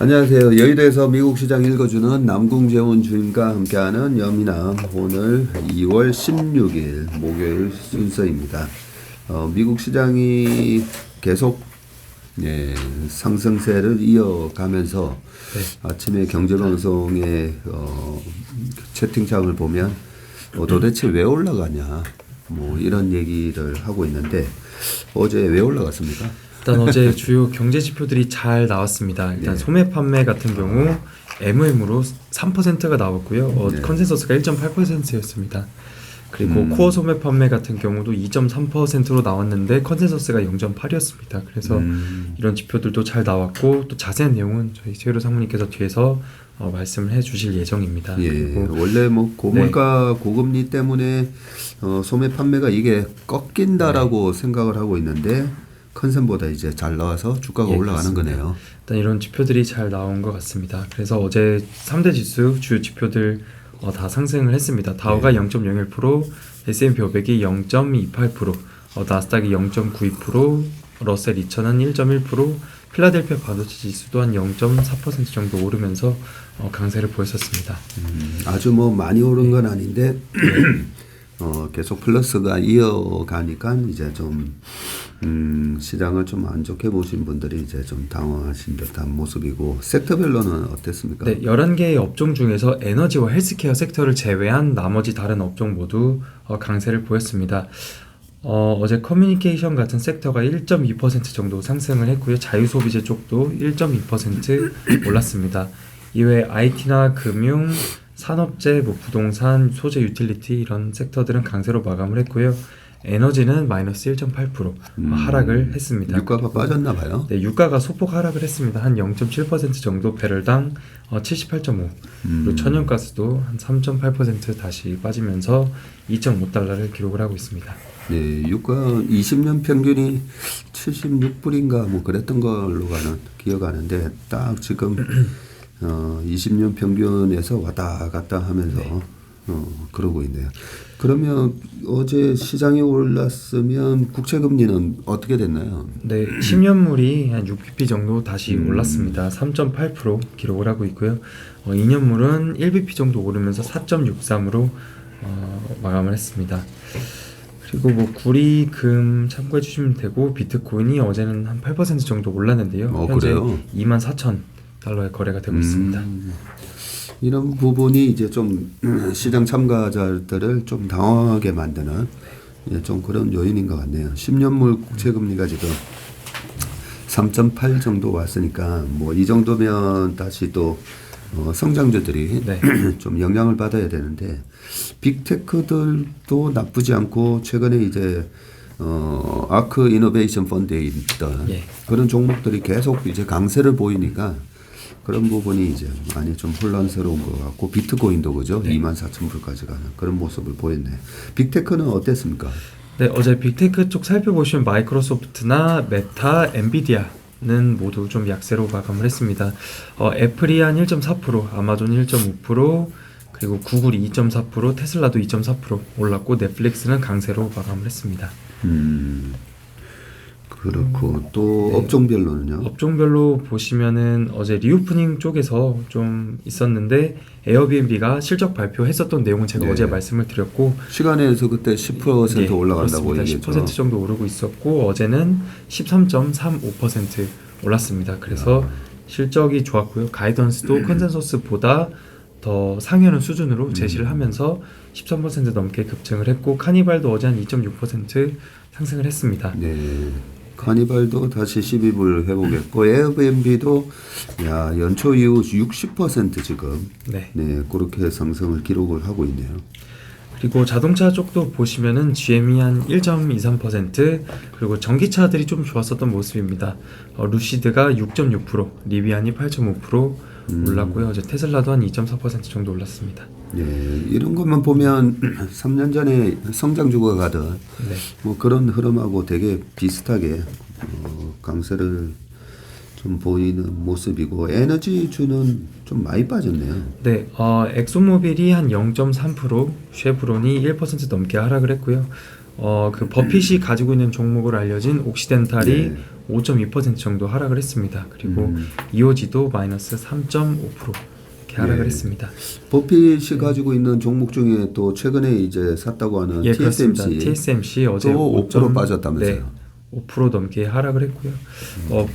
안녕하세요. 여의도에서 미국 시장 읽어주는 남궁재훈 주임과 함께하는 여미남, 오늘 2월 16일 목요일 순서입니다. 미국 시장이 계속 상승세를 이어가면서 아침에 경제방송의 채팅창을 보면 도대체 왜 올라가냐 이런 얘기를 하고 있는데, 어제 왜 올라갔습니까? 일단 어제 주요 경제 지표들이 잘 나왔습니다. 일단 소매 판매 같은 경우 MM으로 3%가 나왔고요. 컨센서스가 1.8%였습니다. 그리고 코어 소매 판매 같은 경우도 2.3%로 나왔는데 컨센서스가 0.8이었습니다. 그래서 이런 지표들도 잘 나왔고, 또 자세한 내용은 저희 최유로 상무님께서 뒤에서 말씀을 해주실 예정입니다. 원래 고물가 고금리 때문에 소매 판매가 이게 꺾인다라고 생각을 하고 있는데, 컨센보다 이제 잘 나와서 주가가 올라가는 그렇습니다. 거네요. 일단 이런 지표들이 잘 나온 것 같습니다. 그래서 어제 3대 지수 주요 지표들 다 상승을 했습니다. 다우가 0.01%, S&P 500이 0.28%, 나스닥이 0.92%, 러셀 2000은 1.1%, 필라델피아 반도체 지수도 한 0.4% 정도 오르면서 강세를 보였었습니다. 아주 많이 오른 건 아닌데 계속 플러스가 이어가니까 이제 좀 시장을 좀 안 좋게 보신 분들이 이제 좀 당황하신 듯한 모습이고, 섹터별로는 어땠습니까? 네, 11개의 업종 중에서 에너지와 헬스케어 섹터를 제외한 나머지 다른 업종 모두 강세를 보였습니다. 어제 커뮤니케이션 같은 섹터가 1.2% 정도 상승을 했고요. 자유소비재 쪽도 1.2% 올랐습니다. 이외에 IT나 금융, 산업재, 부동산, 소재 유틸리티 이런 섹터들은 강세로 마감을 했고요. 에너지는 마이너스 1.8% 하락을 했습니다. 유가가 빠졌나 봐요. 네, 유가가 소폭 하락을 했습니다. 한 0.7% 정도, 배럴당 78.5. 그리고 천연가스도 한 3.8% 다시 빠지면서 2.5달러를 기록을 하고 있습니다. 네, 유가 20년 평균이 76불인가 그랬던 걸로 기억하는데, 딱 지금 20년 평균에서 왔다 갔다 하면서 그러고 있네요. 그러면 어제 시장이 올랐으면 국채금리는 어떻게 됐나요? 네, 10년물이 한 6bp 정도 다시 올랐습니다. 3.8% 기록을 하고 있고요. 2년물은 1bp 정도 오르면서 4.63으로 마감을 했습니다. 그리고 구리, 금 참고해 주시면 되고, 비트코인이 어제는 한 8% 정도 올랐는데요. 현재 그래요? 24,000달러에 거래가 되고 있습니다. 이런 부분이 이제 좀 시장 참가자들을 좀 당황하게 만드는 좀 그런 요인인 것 같네요. 10년물 국채금리가 지금 3.8 정도 왔으니까 이 정도면 다시 또 성장주들이 좀 영향을 받아야 되는데, 빅테크들도 나쁘지 않고, 최근에 이제 아크 이노베이션 펀드에 있던 그런 종목들이 계속 이제 강세를 보이니까 그런 부분이 이제 많이 좀 혼란스러운 것 같고, 비트코인도 그죠? 24,000불까지 가는 그런 모습을 보였네. 빅테크는 어땠습니까? 네, 어제 빅테크 쪽 살펴보시면 마이크로소프트나 메타, 엔비디아는 모두 좀 약세로 마감을 했습니다. 애플이 한 1.4%, 아마존 1.5%, 그리고 구글이 2.4%, 테슬라도 2.4% 올랐고, 넷플릭스는 강세로 마감을 했습니다. 그렇고 또 업종별로는요? 업종별로 보시면은 어제 리오프닝 쪽에서 좀 있었는데, 에어비앤비가 실적 발표했었던 내용은 제가 어제 말씀을 드렸고, 시간에서 그때 10% 올라간다고 얘기했죠. 10% 정도 오르고 있었고, 어제는 13.35% 올랐습니다. 그래서 실적이 좋았고요. 가이던스도 컨센서스보다 더 상회하는 수준으로 제시를 하면서 13% 넘게 급증을 했고, 카니발도 어제 한 2.6% 상승을 했습니다. 네. 카니발도 다시 12불 회복했고, 에어비앤비도 연초 이후 60% 지금 그렇게 상승을 기록을 하고 있네요. 그리고 자동차 쪽도 보시면은 GM이 한 1.23%, 그리고 전기차들이 좀 좋았었던 모습입니다. 루시드가 6.6%, 리비안이 8.5% 올랐고요. 어제 테슬라도 한 2.4% 정도 올랐습니다. 이런 것만 보면 3년 전에 성장주가 가던 그런 흐름하고 되게 비슷하게 강세를 좀 보이는 모습이고, 에너지주는 좀 많이 빠졌네요. 네, 엑소모빌이 한 0.3%, 쉐브론이 1% 넘게 하락을 했고요. 그 버핏이 가지고 있는 종목으로 알려진 옥시덴탈이 5.2% 정도 하락을 했습니다. 그리고 EOG도 마이너스 3.5% 이렇게 하락을 예. 했습니다. 버핏이 가지고 있는 종목 중에 또 최근에 이제 샀다고 하는 예, TSMC, 그렇습니다. TSMC 어제 또 5% 빠졌다면서요? 네, 5% 넘게 하락을 했고요.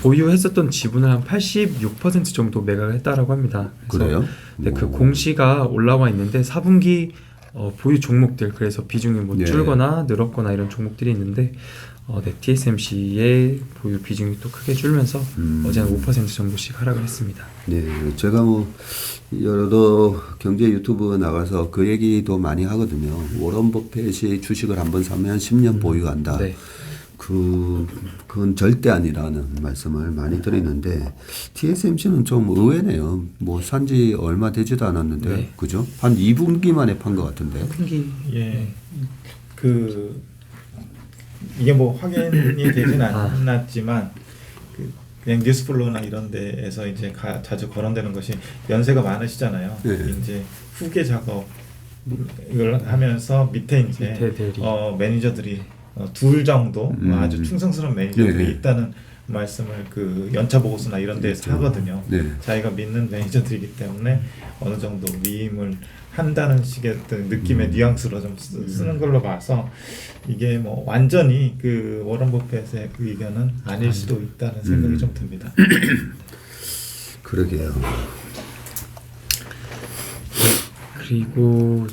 보유했었던 지분을 한 86% 정도 매각을 했다라고 합니다. 그래요? 네, 그 공시가 올라와 있는데 4분기 보유 종목들 그래서 비중이 뭐 예. 줄거나 늘었거나 이런 종목들이 있는데 네, TSMC의 보유 비중이 또 크게 줄면서 어제 한 5% 정도씩 하락을 했습니다. 네, 제가 뭐 여러 경제 유튜브 나가서 그 얘기도 많이 하거든요. 워런 버핏이 주식을 한번 사면 10년 보유한다. 네. 그건 절대 아니라는 말씀을 많이 드리는데 TSMC는 좀 의외네요. 뭐 산지 얼마 되지도 않았는데 네. 그죠? 한 2분기 만에 판 것 같은데. 4분기 예. 그 이게 뭐 확인이 되진 않았지만 그냥 뉴스플로우나 이런 데에서 이제 자주 거론되는 것이 연세가 많으시잖아요. 네. 이제 후계 작업 이걸 하면서 밑에 이제 밑에 대리. 매니저들이 둘 정도 아주 충성스러운 매니저들이 네. 있다는 말씀을 그 연차 보고서나 이런 데서 하거든요. 네. 자기가 믿는 매니저들이기 때문에 어느 정도 위임을 한다는 식의 어떤 느낌의 뉘앙스로 좀 쓰는 걸로 봐서 이게 뭐 완전히 그 워런 버핏의 그 의견은 아닐 수도 있다는 생각이 좀 듭니다. 그러게요. 그리고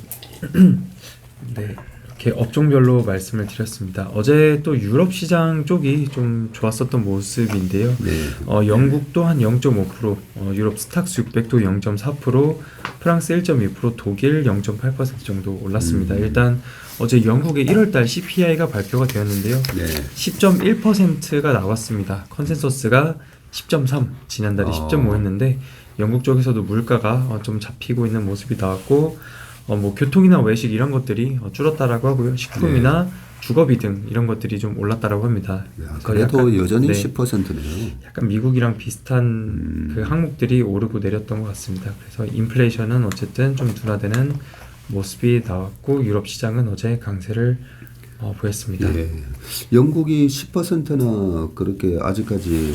네, 이렇게 업종별로 말씀을 드렸습니다. 어제 또 유럽 시장 쪽이 좀 좋았었던 모습인데요. 네. 영국도 한 0.5%, 유럽 스탁스 600도 0.4%, 프랑스 1.2%, 독일 0.8% 정도 올랐습니다. 일단 어제 영국의 1월달 CPI가 발표가 되었는데요. 네. 10.1%가 나왔습니다. 컨센서스가 10.3, 지난달에 10.5였는데 영국 쪽에서도 물가가 좀 잡히고 있는 모습이 나왔고 뭐 교통이나 외식 이런 것들이 줄었다라고 하고요. 식품이나 주거비 등 이런 것들이 좀 올랐다라고 합니다. 야, 그래도 약간, 여전히 네, 10%네요. 약간 미국이랑 비슷한 그 항목들이 오르고 내렸던 것 같습니다. 그래서 인플레이션은 어쨌든 좀 둔화되는 모습이 나왔고 유럽 시장은 어제 강세를 보였습니다. 예. 영국이 10%나 그렇게 아직까지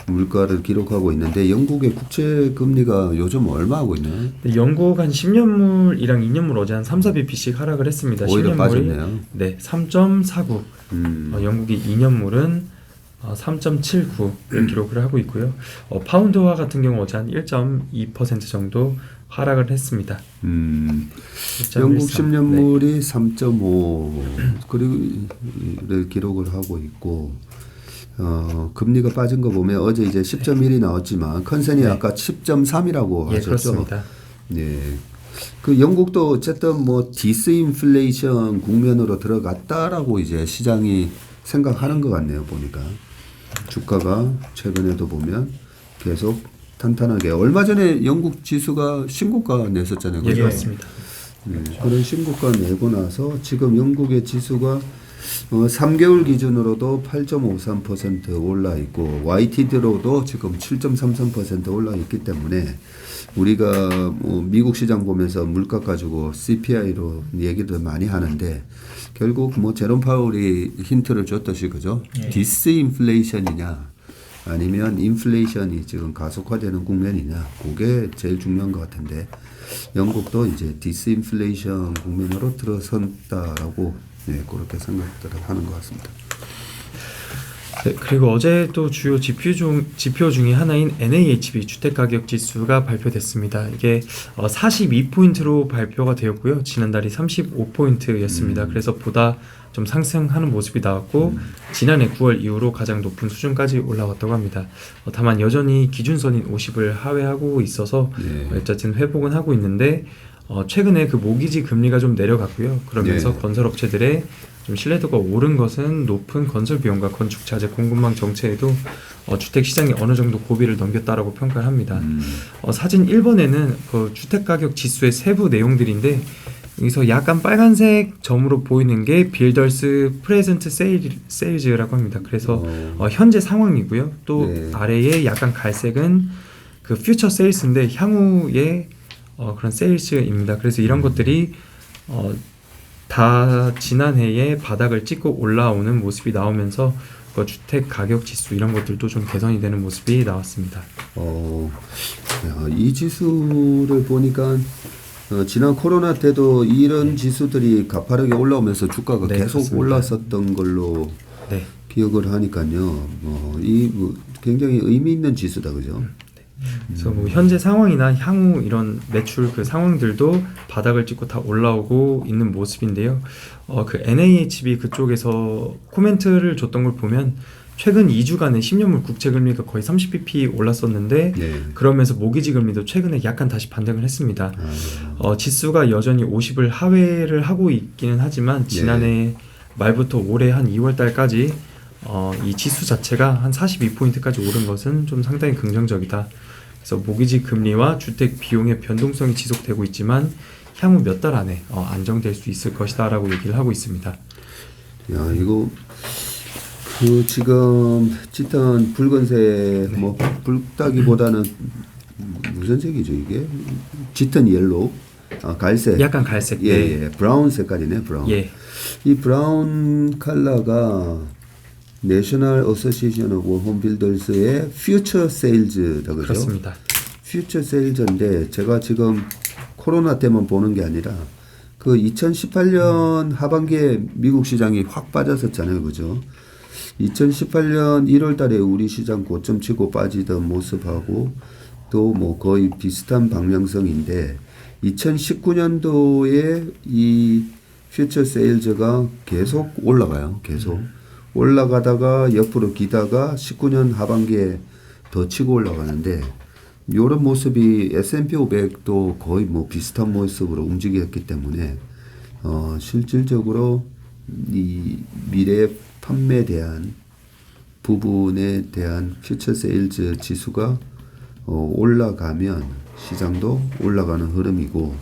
물가를 기록하고 있는데 영국의 국채 금리가 요즘 얼마 하고 있나요? 영국 한 10년물이랑 2년물 어제 한 3-4bp씩 하락을 했습니다. 오히려 10년물이 빠졌네요. 네, 3.49. 영국이 2년물은 3.79를 기록을 하고 있고요. 파운드화 같은 경우 어제 한 1.2% 정도 하락을 했습니다. 1.13. 영국 10년물이 3.5 그리고 기록을 하고 있고 금리가 빠진 거 보면 어제 이제 10.1이 나왔지만 컨센이 아까 10.3이라고 예, 하셨죠. 그렇습니다. 네. 그 영국도 어쨌든 뭐 디스인플레이션 국면으로 들어갔다라고 이제 시장이 생각하는 것 같네요. 보니까 주가가 최근에도 보면 계속 탄탄하게 얼마 전에 영국 지수가 신고가 냈었잖아요. 예, 그죠? 그렇습니다. 네, 그런 신고가 내고 나서 지금 영국의 지수가 3개월 기준으로도 8.53% 올라 있고 YTD로도 지금 7.33% 올라 있기 때문에 우리가 뭐 미국 시장 보면서 물가 가지고 CPI로 얘기도 많이 하는데 결국 뭐 제롬 파월이 힌트를 줬듯이 그죠? 디스인플레이션이냐 아니면 인플레이션이 지금 가속화되는 국면이냐 그게 제일 중요한 것 같은데 영국도 이제 디스인플레이션 국면으로 들어선다라고 그렇게 생각들을 하는 것 같습니다. 네, 그리고 어제 또 주요 지표 중에 하나인 NAHB 주택가격지수가 발표됐습니다. 이게 42포인트로 발표가 되었고요. 지난달이 35포인트였습니다. 그래서 보다 좀 상승하는 모습이 나왔고 지난해 9월 이후로 가장 높은 수준까지 올라왔다고 합니다. 다만 여전히 기준선인 50을 하회하고 있어서 어쨌든 회복은 하고 있는데 최근에 그 모기지 금리가 좀 내려갔고요. 그러면서 건설업체들의 좀 신뢰도가 오른 것은 높은 건설 비용과 건축 자재 공급망 정체에도 주택 시장이 어느 정도 고비를 넘겼다라고 평가를 합니다. 사진 1번에는 그 주택 가격 지수의 세부 내용들인데 여기서 약간 빨간색 점으로 보이는 게 빌더스 프레젠트 세일즈라고 합니다. 그래서 현재 상황이고요. 또 아래에 약간 갈색은 그 퓨처 세일스인데 향후의 그런 세일즈입니다. 그래서 이런 것들이 다 지난해에 바닥을 찍고 올라오는 모습이 나오면서 주택 가격 지수 이런 것들도 좀 개선이 되는 모습이 나왔습니다. 이 지수를 보니까 지난 코로나 때도 이런 지수들이 가파르게 올라오면서 주가가 네, 계속 그렇습니다. 올랐었던 걸로 네. 기억을 하니까요. 굉장히 의미 있는 지수다, 그죠? 그래서 뭐 현재 상황이나 향후 이런 매출 그 상황들도 바닥을 찍고 다 올라오고 있는 모습인데요. 그 NAHB 그쪽에서 코멘트를 줬던 걸 보면 최근 2주간의 10년물 국채 금리가 거의 30bp 올랐었는데 네. 그러면서 모기지 금리도 최근에 약간 다시 반등을 했습니다. 지수가 여전히 50을 하회를 하고 있기는 하지만 지난해 말부터 올해 한 2월 달까지 이 지수 자체가 한 42포인트까지 오른 것은 좀 상당히 긍정적이다. 그래서 모기지 금리와 주택 비용의 변동성이 지속되고 있지만 향후 몇 달 안에 안정될 수 있을 것이다라고 얘기를 하고 있습니다. 야, 이거 지금 짙은 붉은색 뭐 붉다기보다는 무슨 색이죠 이게? 짙은 옐로우, 갈색. 약간 갈색. 예, 브라운 색깔이네, 브라운. 예. 이 브라운 컬러가 내셔널 어소시에이션 오브 홈빌더스의 퓨처 세일즈다, 그죠? 그렇습니다. 퓨처 세일즈인데 제가 지금 코로나 때만 보는 게 아니라 그 2018년 하반기에 미국 시장이 확 빠졌었잖아요, 그죠? 2018년 1월 달에 우리 시장 고점 치고 빠지던 모습하고 또 뭐 거의 비슷한 방향성인데 2019년도에 이 퓨처 세일즈가 계속 올라가요. 계속 올라가다가 옆으로 기다가 19년 하반기에 더 치고 올라가는데 이런 모습이 S&P 500도 거의 뭐 비슷한 모습으로 움직였기 때문에 실질적으로 이 미래 판매에 대한 부분에 대한 퓨처 세일즈 지수가 올라가면 시장도 올라가는 흐름이고,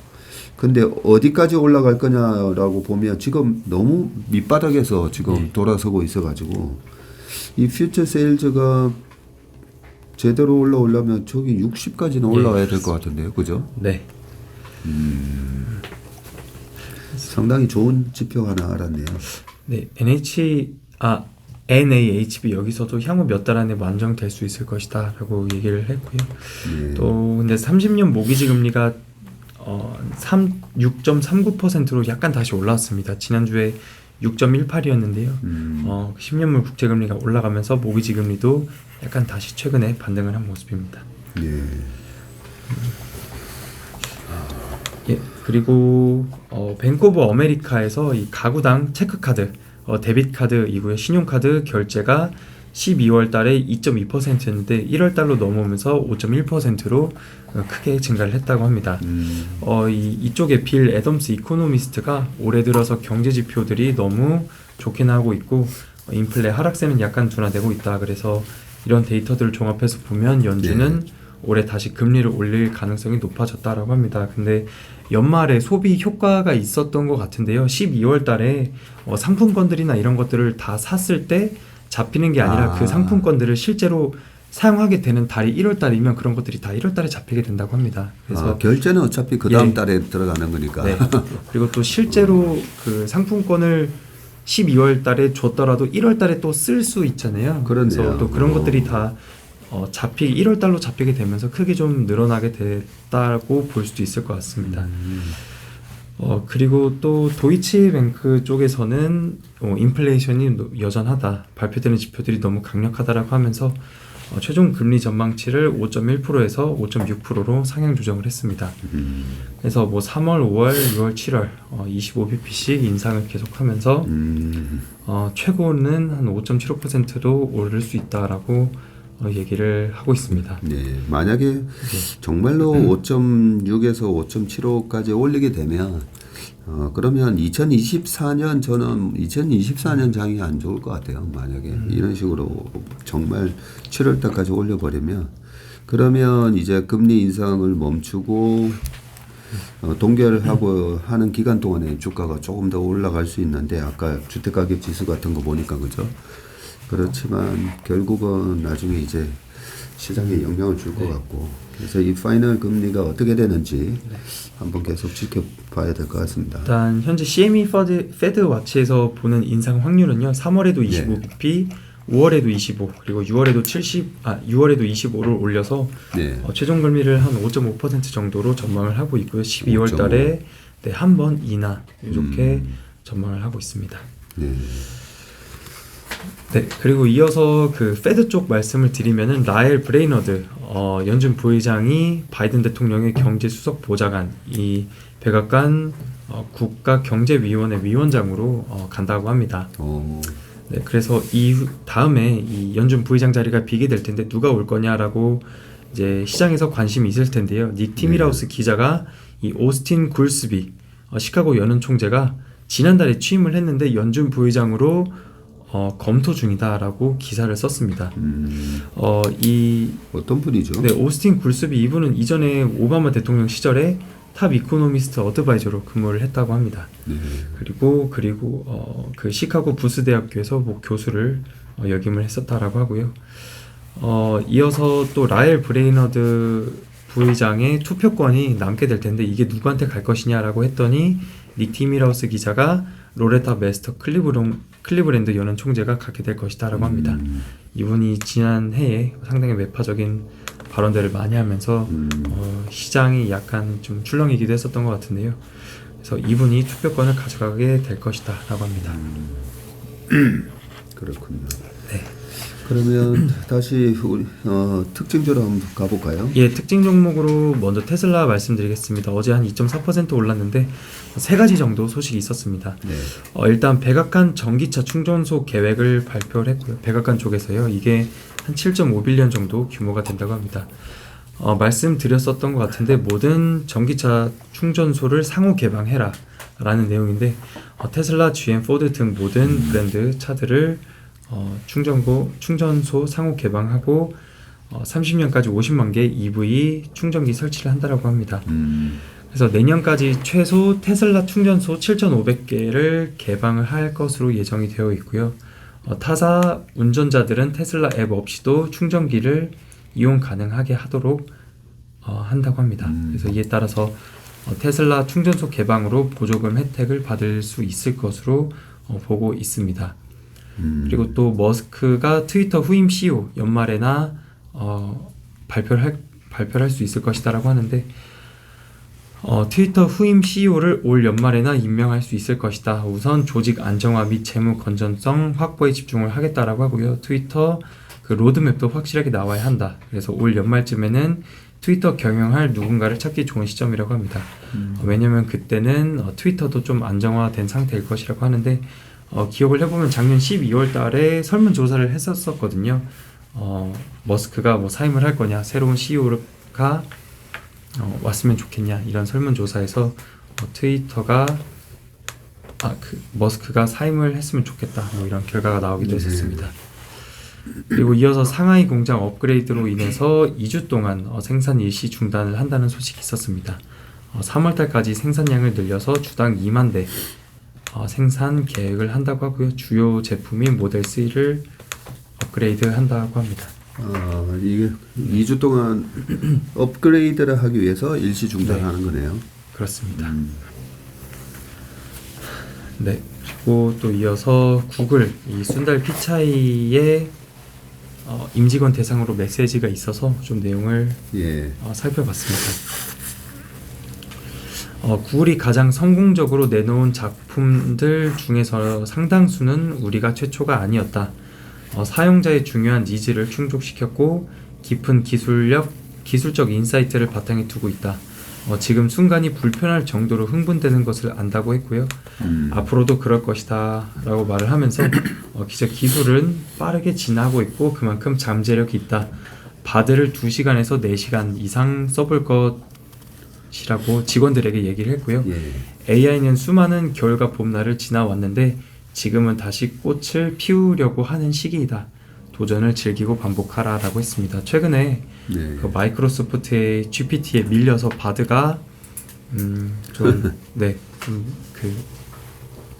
근데 어디까지 올라갈 거냐라고 보면 지금 너무 밑바닥에서 지금 돌아서고 있어가지고 이 퓨처 세일즈가 제대로 올라오려면 저기 60까지는 올라와야 될 것 같은데요, 그죠? 네. 상당히 좋은 지표 하나 알았네요. 네, NAHB 여기서도 향후 몇 달 안에 완성될 수 있을 것이다라고 얘기를 했고요. 또 근데 30년 모기지 금리가 6.39%로 약간 다시 올라왔습니다. 지난주에 6.18이었는데요. 10년물 국채 금리가 올라가면서 모기지 금리도 약간 다시 최근에 반등을 한 모습입니다. 예, 그리고 뱅크 오브 아메리카에서 이 가구당 체크카드, 데빗카드 이후에 신용카드 결제가 12월 달에 2.2%였는데 1월 달로 넘어오면서 5.1%로 크게 증가를 했다고 합니다. 이쪽에 빌 애덤스 이코노미스트가 올해 들어서 경제 지표들이 너무 좋게 나오고 있고 인플레 하락세는 약간 둔화되고 있다. 그래서 이런 데이터들을 종합해서 보면 연준은 올해 다시 금리를 올릴 가능성이 높아졌다라고 합니다. 근데 연말에 소비 효과가 있었던 것 같은데요. 12월 달에 상품권들이나 이런 것들을 다 샀을 때 잡히는 게 아니라 그 상품권들을 실제로 사용하게 되는 달이 1월 달이면 그런 것들이 다 1월 달에 잡히게 된다고 합니다. 그래서 결제는 어차피 그 다음 달에 들어가는 거니까. 네. 그리고 또 실제로 그 상품권을 12월 달에 줬더라도 1월 달에 또 쓸 수 있잖아요. 그렇네요. 그래서 또 그런 것들이 다 1월 달로 잡히게 되면서 크게 좀 늘어나게 됐다고 볼 수도 있을 것 같습니다. 그리고 또 도이치뱅크 쪽에서는 인플레이션이 여전하다, 발표되는 지표들이 너무 강력하다라고 하면서 최종 금리 전망치를 5.1%에서 5.6%로 상향 조정을 했습니다. 그래서 뭐 3월, 5월, 6월, 7월 25bp씩 인상을 계속하면서 최고는 한 5.75%도 오를 수 있다라고 얘기를 하고 있습니다. 네, 만약에 정말로 5.6에서 5.75까지 올리게 되면 그러면 2024년 저는 2024년 장이 안 좋을 것 같아요. 만약에 이런 식으로 정말 7월 달까지 올려버리면 그러면 이제 금리 인상을 멈추고 동결하고 하는 기간 동안에 주가가 조금 더 올라갈 수 있는데 아까 주택가격 지수 같은 거 보니까 그죠? 그렇지만 결국은 나중에 이제 시장에 영향을 줄 것 같고 그래서 이 파이널 금리가 어떻게 되는지 한번 계속 지켜봐야 될 것 같습니다. 일단 현재 CME 페드 와치에서 보는 인상 확률은요. 3월에도 25bp, 5월에도 25 그리고 6월에도 25를 올려서 네. 최종 금리를 한 5.5% 정도로 전망을 하고 있고요. 12월 달에 네, 한 번 인하 이렇게 전망을 하고 있습니다. 네. 네, 그리고 이어서 그 페드 쪽 말씀을 드리면은 라엘 브레이너드 연준 부의장이 바이든 대통령의 경제 수석 보좌관 이 백악관 국가경제위원회 위원장으로 간다고 합니다. 네, 그래서 다음에 이 연준 부의장 자리가 비게 될 텐데 누가 올 거냐라고 이제 시장에서 관심이 있을 텐데요. 닉 티밀하우스 기자가 이 오스틴 굴스비 시카고 연은 총재가 지난달에 취임을 했는데 연준 부의장으로 검토 중이다라고 기사를 썼습니다. 어떤 분이죠? 네, 오스틴 굴스비 이분은 이전에 오바마 대통령 시절에 탑 이코노미스트 어드바이저로 근무를 했다고 합니다. 네. 그리고 그 시카고 부스 대학교에서 뭐 교수를 역임을 했었다라고 하고요. 이어서 또 라엘 브레이너드 부의장의 투표권이 남게 될 텐데 이게 누구한테 갈 것이냐라고 했더니 닉 티밀하우스 기자가 로레타 메스터 클리브랜드 연은 총재가 갖게 될 것이다라고 합니다. 이분이 지난 해에 상당히 매파적인 발언들을 많이 하면서 시장이 약간 좀 출렁이기도 했었던 것 같은데요. 그래서 이분이 투표권을 가져가게 될 것이다라고 합니다. 그렇군요. 네. 그러면 다시 우리 특징적으로 한번 가볼까요? 예, 특징 종목으로 먼저 테슬라 말씀드리겠습니다. 어제 한 2.4% 올랐는데 세 가지 정도 소식이 있었습니다. 네. 일단 백악관 전기차 충전소 계획을 발표를 했고요. 백악관 쪽에서요. 이게 한 7.5빌리언 정도 규모가 된다고 합니다. 말씀드렸었던 것 같은데 모든 전기차 충전소를 상호 개방해라 라는 내용인데 테슬라, GM, 포드 등 모든 브랜드 차들을 충전소 상호 개방하고 30년까지 50만 개 EV 충전기 설치를 한다라고 합니다. 그래서 내년까지 최소 테슬라 충전소 7,500개를 개방을 할 것으로 예정이 되어 있고요. 타사 운전자들은 테슬라 앱 없이도 충전기를 이용 가능하게 하도록 한다고 합니다. 그래서 이에 따라서 테슬라 충전소 개방으로 보조금 혜택을 받을 수 있을 것으로 보고 있습니다. 그리고 또 머스크가 트위터 후임 CEO 연말에나 발표를 할 수 있을 것이다라고 하는데 트위터 후임 CEO를 올 연말에나 임명할 수 있을 것이다. 우선 조직 안정화 및 재무 건전성 확보에 집중을 하겠다라고 하고요. 트위터 그 로드맵도 확실하게 나와야 한다. 그래서 올 연말쯤에는 트위터 경영할 누군가를 찾기 좋은 시점이라고 합니다. 왜냐하면 그때는 트위터도 좀 안정화된 상태일 것이라고 하는데 기억을 해보면 작년 12월 달에 설문조사를 했었거든요. 머스크가 뭐 사임을 할 거냐, 새로운 CEO가 왔으면 좋겠냐 이런 설문조사에서 트위터가 머스크가 사임을 했으면 좋겠다 뭐 이런 결과가 나오기도 했었습니다. 그리고 이어서 상하이 공장 업그레이드로 인해서 2주 동안 생산 일시 중단을 한다는 소식이 있었습니다. 3월달까지 생산량을 늘려서 주당 2만 대 생산 계획을 한다고 하고요. 주요 제품인 모델 3를 업그레이드 한다고 합니다. 이게 2주 동안 업그레이드를 하기 위해서 일시 중단하는 거네요. 그렇습니다. 네. 그리고 또 이어서 구글 이 순달 피차이의 임직원 대상으로 메시지가 있어서 좀 내용을 살펴봤습니다. 구글이 가장 성공적으로 내놓은 작품들 중에서 상당수는 우리가 최초가 아니었다. 사용자의 중요한 니즈를 충족시켰고 깊은 기술적 인사이트를 바탕에 두고 있다. 지금 순간이 불편할 정도로 흥분되는 것을 안다고 했고요. 앞으로도 그럴 것이다 라고 말을 하면서 기술은 빠르게 진화하고 있고 그만큼 잠재력이 있다. 바드를 2시간에서 4시간 이상 써볼 것이라고 직원들에게 얘기를 했고요. AI는 수많은 겨울과 봄날을 지나왔는데 지금은 다시 꽃을 피우려고 하는 시기이다. 도전을 즐기고 반복하라 라고 했습니다. 최근에 그 마이크로소프트의 GPT에 밀려서 바드가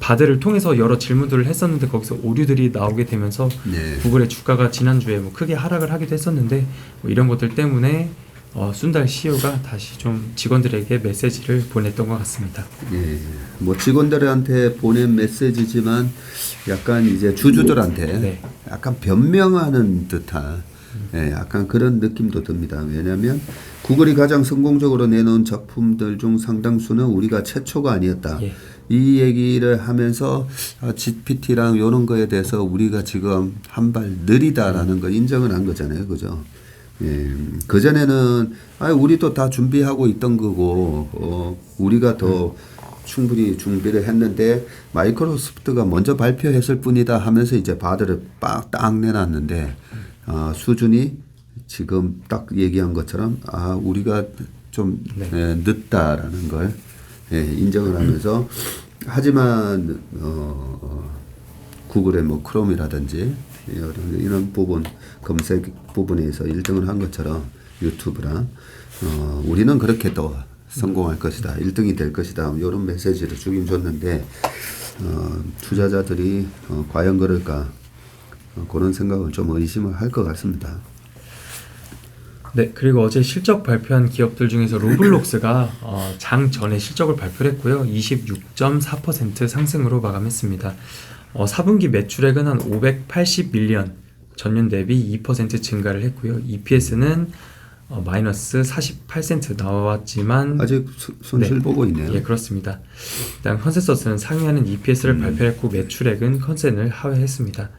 바드를 통해서 여러 질문들을 했었는데 거기서 오류들이 나오게 되면서 구글의 주가가 지난주에 뭐 크게 하락을 하기도 했었는데 뭐 이런 것들 때문에 순달 CEO가 다시 좀 직원들에게 메시지를 보냈던 것 같습니다. 예, 뭐 직원들한테 보낸 메시지지만 약간 이제 주주들한테 네. 약간 변명하는 듯한 예, 약간 그런 느낌도 듭니다. 왜냐하면 구글이 가장 성공적으로 내놓은 작품들 중 상당수는 우리가 최초가 아니었다. 예. 이 얘기를 하면서 GPT랑 이런 거에 대해서 우리가 지금 한 발 느리다라는 걸 인정을 한 거잖아요. 그죠? 예, 그전에는 우리도 다 준비하고 있던 거고 우리가 더 충분히 준비를 했는데 마이크로소프트가 먼저 발표했을 뿐이다 하면서 이제 바드를 딱 내놨는데 수준이 지금 딱 얘기한 것처럼 우리가 좀 늦다라는 걸 인정을 하면서 하지만 구글의 뭐 크롬이라든지 이런 부분 검색 부분에서 1등을 한 것처럼 유튜브랑 우리는 그렇게 또 성공할 것이다, 1등이 될 것이다 이런 메시지를 주긴 줬는데 투자자들이 과연 그럴까 그런 생각을 좀 의심을 할 것 같습니다. 네, 그리고 어제 실적 발표한 기업들 중에서 로블록스가 장 전에 실적을 발표를 했고요. 26.4% 상승으로 마감했습니다. 4분기 매출액은 한 580밀리언, 전년 대비 2% 증가를 했고요. EPS는 마이너스 48센트 나왔지만 아직 손실 보고 있네요. 예, 그렇습니다. 일단 컨센서스는 상회하는 EPS를 발표했고 매출액은 컨센을 하회했습니다.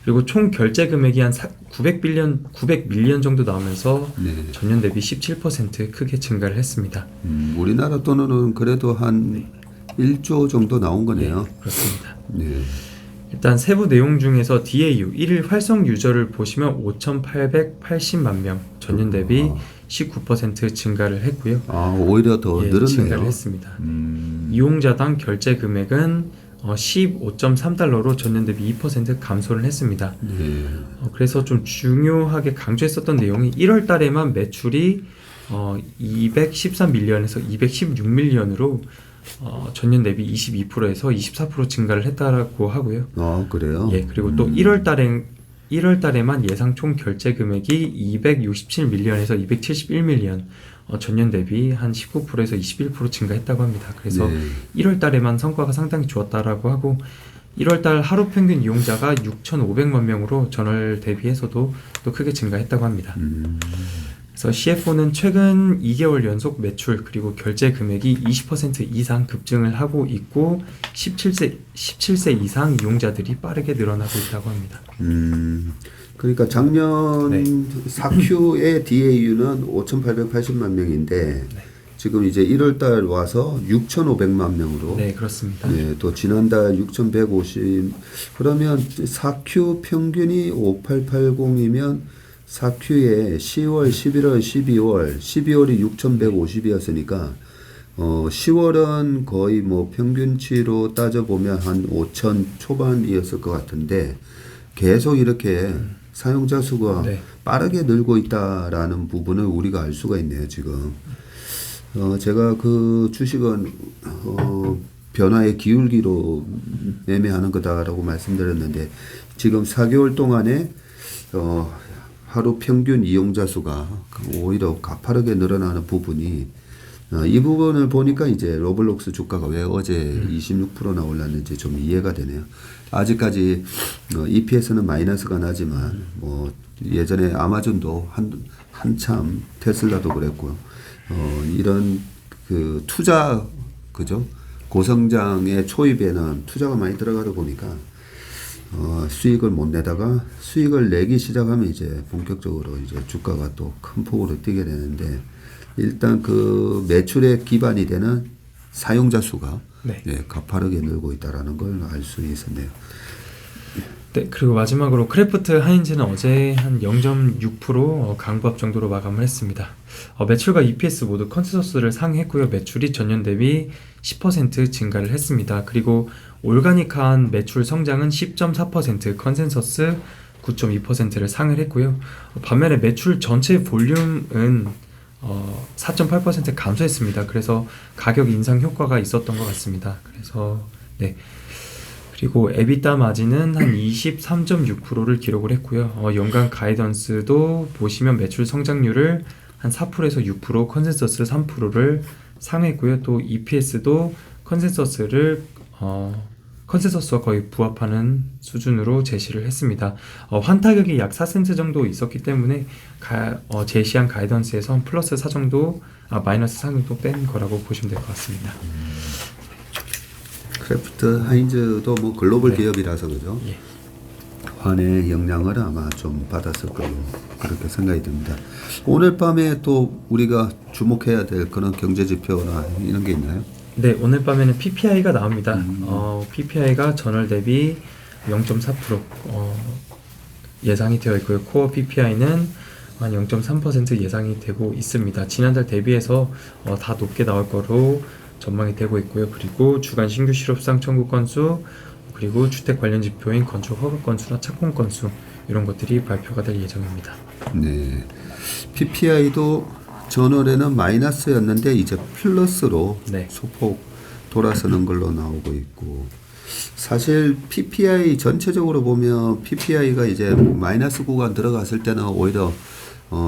그리고 총 결제 금액이 한 900밀리언 정도 나오면서 전년 대비 17% 크게 증가를 했습니다. 우리나라 돈으로는 그래도 한 1조 정도 나온 거네요. 네, 그렇습니다. 네. 일단 세부 내용 중에서 DAU 1일 활성 유저를 보시면 5,880만 명, 전년 대비 19% 증가를 했고요. 오히려 더 늘었네요. 증가를 했습니다. 이용자당 결제 금액은 15.3달러로 전년 대비 2% 감소를 했습니다. 네. 그래서 좀 중요하게 강조했었던 내용이 1월 달에만 매출이 213밀리언에서 216밀리언으로 전년 대비 22%에서 24% 증가를 했다라고 하고요. 그래요? 예, 그리고 또 1월 달에만 예상 총 결제 금액이 267밀리언에서 271밀리언, 전년 대비 한 19%에서 21% 증가했다고 합니다. 그래서 1월 달에만 성과가 상당히 좋았다라고 하고 1월 달 하루 평균 이용자가 6,500만 명으로 전월 대비해서도 또 크게 증가했다고 합니다. 그래서 CFO는 최근 2개월 연속 매출 그리고 결제 금액이 20% 이상 급증을 하고 있고 17세 이상 이용자들이 빠르게 늘어나고 있다고 합니다. 그러니까 작년 4Q의 DAU는 5,880만 명인데 지금 이제 1월 달 와서 6,500만 명으로 네, 그렇습니다. 네, 또 지난달 6,150 그러면 4Q 평균이 5880이면 4Q에 10월, 11월, 12월이 6,150이었으니까 10월은 거의 뭐 평균치로 따져보면 한 5,000 초반이었을 것 같은데 계속 이렇게 사용자 수가 빠르게 늘고 있다라는 부분을 우리가 알 수가 있네요, 지금. 제가 그 주식은 변화의 기울기로 매매하는 거다라고 말씀드렸는데 지금 4개월 동안에 하루 평균 이용자 수가 오히려 가파르게 늘어나는 부분이 이 부분을 보니까 이제 로블록스 주가가 왜 어제 26%나 올랐는지 좀 이해가 되네요. 아직까지 EPS는 마이너스가 나지만 뭐 예전에 아마존도 한참 테슬라도 그랬고요. 이런 그 투자 그죠? 고성장의 초입에는 투자가 많이 들어가다 보니까 수익을 못 내다가 수익을 내기 시작하면 이제 본격적으로 이제 주가가 또 큰 폭으로 뛰게 되는데 일단 그 매출의 기반이 되는 사용자 수가 가파르게 늘고 있다라는 걸 알 수 있었네요. 네, 그리고 마지막으로 크래프트 하인즈는 어제 한 0.6% 강보합 정도로 마감을 했습니다. 매출과 EPS 모두 컨센서스를 상회했고요. 매출이 전년 대비 10% 증가를 했습니다. 그리고 올가닉한 매출 성장은 10.4%, 컨센서스 9.2%를 상회를 했고요. 반면에 매출 전체 볼륨은 4.8% 감소했습니다. 그래서 가격 인상 효과가 있었던 것 같습니다. 그래서 그리고 에비타 마진은 한 23.6%를 기록을 했고요. 연간 가이던스도 보시면 매출 성장률을 한 한 4%에서 6%, 컨센서스 3%를 상회했고요. 또 EPS도 컨센서스와 거의 부합하는 수준으로 제시를 했습니다. 환타격이 약 4센트 정도 있었기 때문에 제시한 가이던스에서 한 플러스 4 정도, 마이너스 4 정도 뺀 거라고 보시면 될 것 같습니다. 크래프트 하인즈도 뭐 글로벌 네. 기업이라서 그죠? 예. 환의 영향을 아마 좀 받았을 걸로 그렇게 생각이 듭니다. 오늘 밤에 또 우리가 주목해야 될 그런 경제 지표나 이런 게 있나요? 네, 오늘 밤에는 PPI가 나옵니다. PPI가 전월 대비 0.4% 예상이 되어 있고요. 코어 PPI는 한 0.3% 예상이 되고 있습니다. 지난달 대비해서 다 높게 나올 거로 전망이 되고 있고요. 그리고 주간 신규 실업상 청구 건수, 그리고 주택 관련 지표인 건축 허가 건수나 착공 건수, 이런 것들이 발표가 될 예정입니다. 네. PPI도 전월에는 마이너스였는데 이제 플러스로 네. 소폭 돌아서는 걸로 나오고 있고, 사실 PPI 전체적으로 보면 PPI가 이제 마이너스 구간 들어갔을 때는 오히려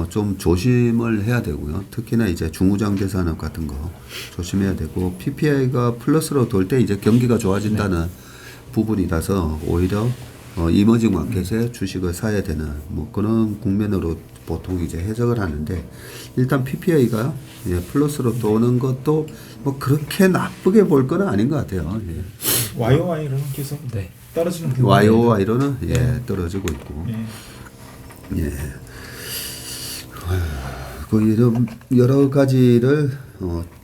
좀 조심을 해야 되고요. 특히나 이제 중후장대산업 같은 거 조심해야 되고, PPI가 플러스로 돌 때 이제 경기가 좋아진다는 부분이라서 오히려 이머징 마켓에 주식을 사야 되는 뭐 그런 국면으로 보통 이제 해석을 하는데, 일단 PPI가 플러스로 도는 것도 뭐 그렇게 나쁘게 볼 건 아닌 것 같아요. 예. YOY로는 계속 네. 떨어지는 경우가 YOY로는 떨어지고 있고, 예. 그 이런 여러 가지를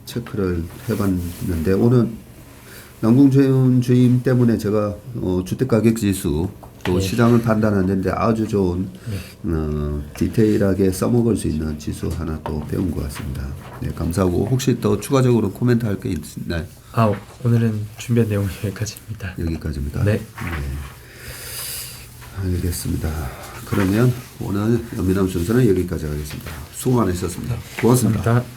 체크를 해봤는데, 오늘 남궁재훈 주임 때문에 제가 주택가격 지수 또 시장을 판단하는데 아주 좋은 디테일하게 써먹을 수 있는 지수 하나 또 배운 것 같습니다. 네, 감사하고 혹시 또 추가적으로 코멘트 할 게 있나요? 오늘은 준비한 내용은 여기까지입니다. 여기까지입니다. 네. 알겠습니다. 그러면 오늘 연미남 순서는 여기까지 하겠습니다. 수고 많으셨습니다. 고맙습니다. 감사합니다.